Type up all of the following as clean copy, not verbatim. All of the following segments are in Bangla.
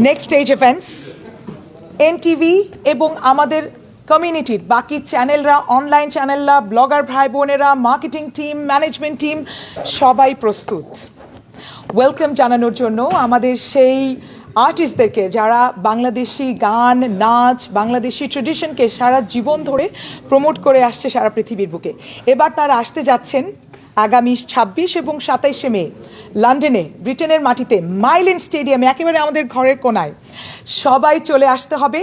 নেক্সট স্টেজ ইভেন্টস এনটিভি এবং আমাদের কমিউনিটির বাকি চ্যানেলরা, অনলাইন চ্যানেলরা, ব্লগার ভাই বোনেরা, মার্কেটিং টিম, ম্যানেজমেন্ট টিম সবাই প্রস্তুত ওয়েলকাম জানানোর জন্য আমাদের সেই আর্টিস্টদেরকে যারা বাংলাদেশি গান, নাচ, বাংলাদেশি ট্রেডিশনকে সারা জীবন ধরে প্রমোট করে আসছে সারা পৃথিবীর বুকে। এবার তারা আসতে যাচ্ছেন আগামী ২৬ এবং ২৭শে মে লন্ডনে, ব্রিটেনের মাটিতে, মাইল্যান্ড স্টেডিয়ামে, একেবারে আমাদের ঘরের কোনায়। সবাই চলে আসতে হবে।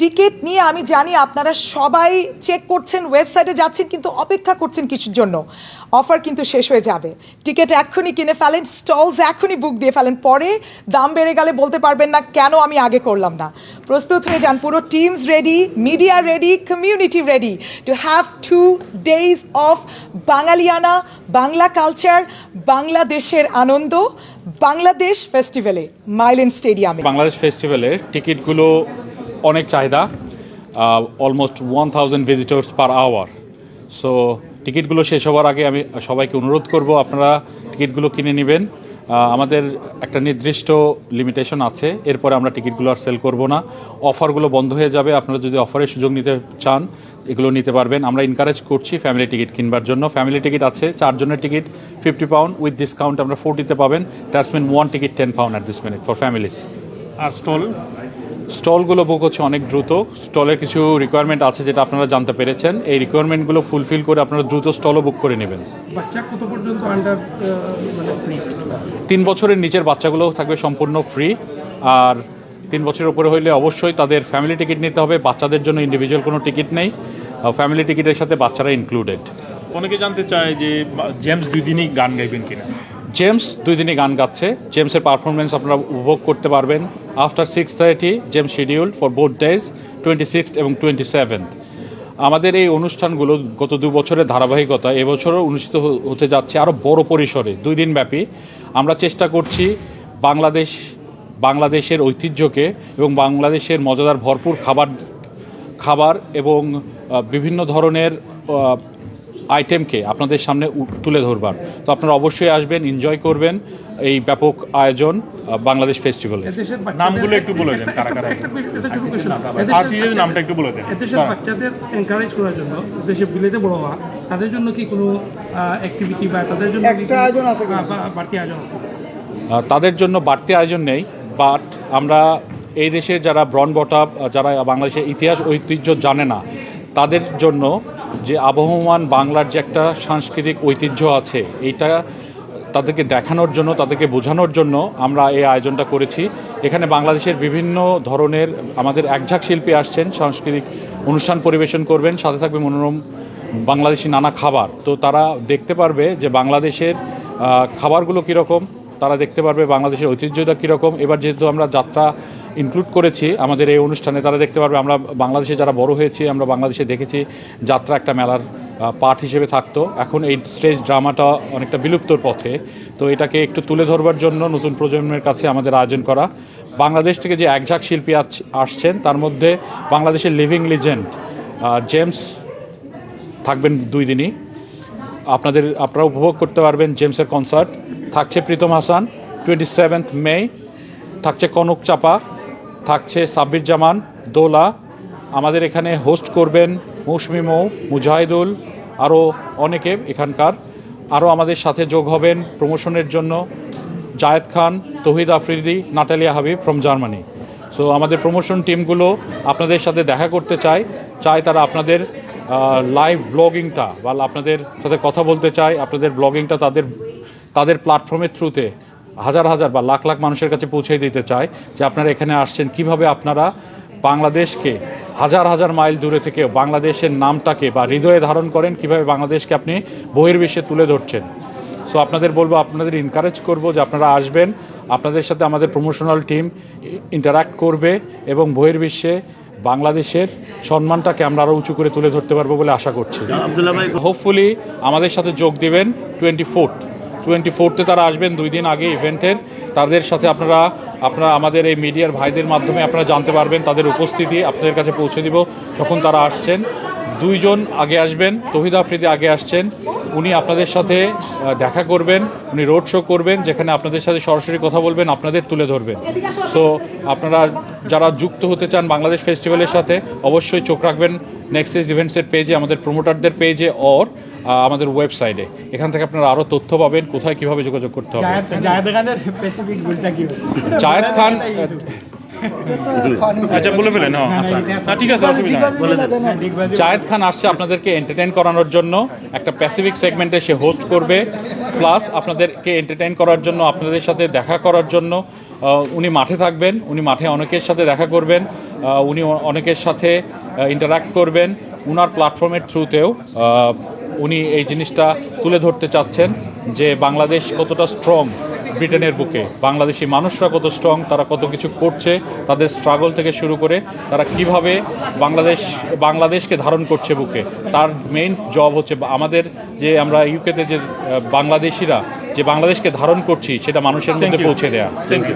টিকিট নিয়ে আমি জানি আপনারা সবাই চেক করছেন, ওয়েবসাইটে যাচ্ছেন, কিন্তু অপেক্ষা করছেন কিছুর জন্য। অফার কিন্তু শেষ হয়ে যাবে। টিকিট এক্ষুনি কিনে ফেলেন, স্টলস এক্ষুনি বুক দিয়ে ফেলেন, পরে দাম বেড়ে গেলে বলতে পারবেন না কেন আমি আগে করলাম না। প্রস্তুত হয়ে যান, পুরো teams ready, media ready, community ready to have 2 days of Bangaliana, Bangla culture, বাংলাদেশের আনন্দ, বাংলাদেশ ফেস্টিভ্যালে মাইল্যান্ড স্টেডিয়ামে। বাংলাদেশ ফেস্টিভ্যালের টিকিটগুলো অনেক চাহিদা, almost 1000 visitors per hour. So টিকিটগুলো শেষ হওয়ার আগে আমি সবাইকে অনুরোধ করব আপনারা টিকিটগুলো কিনে নেবেন। আমাদের একটা নির্দিষ্ট লিমিটেশন আছে, এরপরে আমরা টিকিটগুলো আর সেল করব না। অফারগুলো বন্ধ হয়ে যাবে। আপনারা যদি অফারের সুযোগ নিতে চান এগুলো নিতে পারবেন। আমরা এনকারেজ করছি ফ্যামিলি টিকিট কিনবার জন্য। ফ্যামিলি টিকিট আছে 4 জনের টিকিট £50, উইথ ডিসকাউন্ট আমরা 40-তে পাবেন। That's mean 1 ticket £10 at this minute for families. আর স্টলগুলো বুক হচ্ছে অনেক দ্রুত। স্টলের কিছু রিকোয়ারমেন্ট আছে যেটা আপনারা জানতে পেরেছেন। এই রিকোয়ারমেন্টগুলো ফুলফিল করে আপনারা দ্রুত স্টলও বুক করে নেবেন। বাচ্চা কত পর্যন্ত আন্ডার ফ্রি? 3 বছরের নিচের বাচ্চাগুলো থাকবে সম্পূর্ণ ফ্রি, আর 3 বছরের উপরে হইলে অবশ্যই তাদের ফ্যামিলি টিকিট নিতে হবে। বাচ্চাদের জন্য ইন্ডিভিজুয়াল কোনো টিকিট নেই, ফ্যামিলি টিকিটের সাথে বাচ্চারা ইনক্লুডেড। অনেকে জানতে চায় যে জেমস 2 দিনই গান গাইবেন কিনা। জেমস 2 দিনই গান গাচ্ছে। জেমসের পারফরমেন্স আপনারা উপভোগ করতে পারবেন। After 6:30 James schedule for both days, 26th এবং 27th। আমাদের এই অনুষ্ঠানগুলো গত 2 বছরের ধারাবাহিকতা এবছরও অনুষ্ঠিত হতে যাচ্ছে আরও বড় পরিসরে, 2 দিন ব্যাপী। আমরা চেষ্টা করছি বাংলাদেশের ঐতিহ্যকে এবং বাংলাদেশের মজাদার ভরপুর খাবার এবং বিভিন্ন ধরনের আইটেমকে আপনাদের সামনে তুলে ধরবার। তো আপনারা অবশ্যই আসবেন, এনজয় করবেন এই ব্যাপক আয়োজন বাংলাদেশ ফেস্টিভ্যালে। নামগুলো একটু বলে দেন, কারা কারা আর্টিস্টের নামটা একটু বলে দেন। দেশের বাচ্চাদের এনকারেজ করার জন্য, দেশে বিলেতে বড় হওয়া, তাদের জন্য কি কোনো অ্যাক্টিভিটি বা তাদের জন্য এক্সট্রা আয়োজন আছে, বাড়তি আয়োজন আছে? তাদের জন্য বাড়তি আয়োজন নেই, বাট আমরা এই দেশের যারা ব্রন বটআপ, যারা বাংলাদেশের ইতিহাস ঐতিহ্য জানে না, তাদের জন্য যে আবহমান বাংলার যে একটা সাংস্কৃতিক ঐতিহ্য আছে, এইটা তাদেরকে দেখানোর জন্য, তাদেরকে বোঝানোর জন্য আমরা এই আয়োজনটা করেছি। এখানে বাংলাদেশের বিভিন্ন ধরনের আমাদের একঝাঁক শিল্পী আসছেন, সাংস্কৃতিক অনুষ্ঠান পরিবেশন করবেন, সাথে থাকবে মনোরম বাংলাদেশি নানা খাবার। তো তারা দেখতে পারবে যে বাংলাদেশের খাবারগুলো কীরকম, তারা দেখতে পারবে বাংলাদেশের ঐতিহ্যটা কীরকম। এবার যেহেতু আমরা যাত্রা ইনক্লুড করেছি আমাদের এই অনুষ্ঠানে, তারা দেখতে পারবে আমরা বাংলাদেশে যারা বড় হয়েছি, আমরা বাংলাদেশে দেখেছি যাত্রা একটা মেলার পার্ট হিসেবে থাকতো। এখন এই স্টেজ ড্রামাটা অনেকটা বিলুপ্তর পথে। তো এটাকে একটু তুলে ধরবার জন্য নতুন প্রজন্মের কাছে আমাদের আয়োজন করা। বাংলাদেশ থেকে যে একঝাঁক শিল্পী আসছেন, তার মধ্যে বাংলাদেশের লিভিং লিজেন্ড জেমস থাকবেন 2 দিনই। আপনারা উপভোগ করতে পারবেন জেমসের কনসার্ট। থাকছে প্রীতম হাসান 27th মে, থাকছে কনক চাপা, থাকছে সাব্বির জামান, দোলা। আমাদের এখানে হোস্ট করবেন মৌসুমি মৌ, মুজাহিদুল, আরও অনেকে এখানকার। আরও আমাদের সাথে যোগ হবেন প্রমোশনের জন্য Zayed Khan, Tauhid Afridi, Natalia Habib from Germany. So আমাদের প্রমোশন টিমগুলো আপনাদের সাথে দেখা করতে চায় তারা আপনাদের লাইভ ব্লগিংটা বা আপনাদের সাথে কথা বলতে চায়। আপনাদের ব্লগিংটা তাদের প্ল্যাটফর্মের থ্রুতে হাজার হাজার বা লাখ লাখ মানুষের কাছে পৌঁছে দিতে চায় যে আপনারা এখানে আসছেন, কিভাবে আপনারা বাংলাদেশকে হাজার হাজার মাইল দূরে থেকে বাংলাদেশের নামটাকে বা হৃদয়ে ধারণ করেন, কিভাবে বাংলাদেশকে আপনি বহির্বিশ্বে তুলে ধরছেন। সো আপনাদের বলবো, আপনাদের এনকারেজ করব যে আপনারা আসবেন, আপনাদের সাথে আমাদের প্রমোশনাল টিম ইন্টারাক্ট করবে এবং বহির্বিশ্বে বাংলাদেশের সম্মানটাকে আমরা আরও উঁচু করে তুলে ধরতে পারবো বলে আশা করছি। হোপফুলি আমাদের সাথে যোগ দেবেন 24th তারা আসবেন 2 দিন আগে ইভেন্টের। তাদের সাথে আপনারা আমাদের এই মিডিয়ার ভাইদের মাধ্যমে আপনারা জানতে পারবেন, তাদের উপস্থিতি আপনাদের কাছে পৌঁছে দিব যখন তারা আসছেন। 2 জন আগে আসবেন, তৌহিদ আফ্রিদি আগে আসছেন, উনি আপনাদের সাথে দেখা করবেন, উনি রোড শো করবেন, যেখানে আপনাদের সাথে সরাসরি কথা বলবেন, আপনাদের তুলে ধরবেন। সো আপনারা যারা যুক্ত হতে চান বাংলাদেশ ফেস্টিভ্যালের সাথে, অবশ্যই চোখ রাখবেন নেক্সট ইভেন্টসের পেজে, আমাদের প্রমোটারদের পেজে, ওর আমাদের ওয়েবসাইটে। এখান থেকে আপনারা আরও তথ্য পাবেন, কোথায় কীভাবে যোগাযোগ করতে হবে। জায়েদ খান আচ্ছা বলে ফেলেন। আচ্ছা ঠিক আছে, অসুবিধা নেই, বলে দেন। জায়েদ খান আসছে আপনাদেরকে এন্টারটেইন করানোর জন্য, একটা প্যাসিফিক সেগমেন্টে সে হোস্ট করবে, প্লাস আপনাদেরকে এন্টারটেইন করার জন্য, আপনাদের সাথে দেখা করার জন্য উনি মাঠে থাকবেন। উনি মাঠে অনেকের সাথে দেখা করবেন, উনি অনেকের সাথে ইন্টারাক্ট করবেন। উনার প্ল্যাটফর্মের থ্রুতেও উনি এই জিনিসটা তুলে ধরতে চাচ্ছেন যে বাংলাদেশ কতটা স্ট্রং ব্রিটেনের বুকে, বাংলাদেশি মানুষরা কত স্ট্রং, তারা কত কিছু করছে, তাদের স্ট্রাগল থেকে শুরু করে তারা কিভাবে বাংলাদেশকে ধারণ করছে বুকে। তার মেইন জব হচ্ছে আমাদের যে আমরা ইউকেতে যে বাংলাদেশিরা যে বাংলাদেশকে ধারণ করছি সেটা মানুষের মধ্যে পৌঁছে দেয়া। Thank you.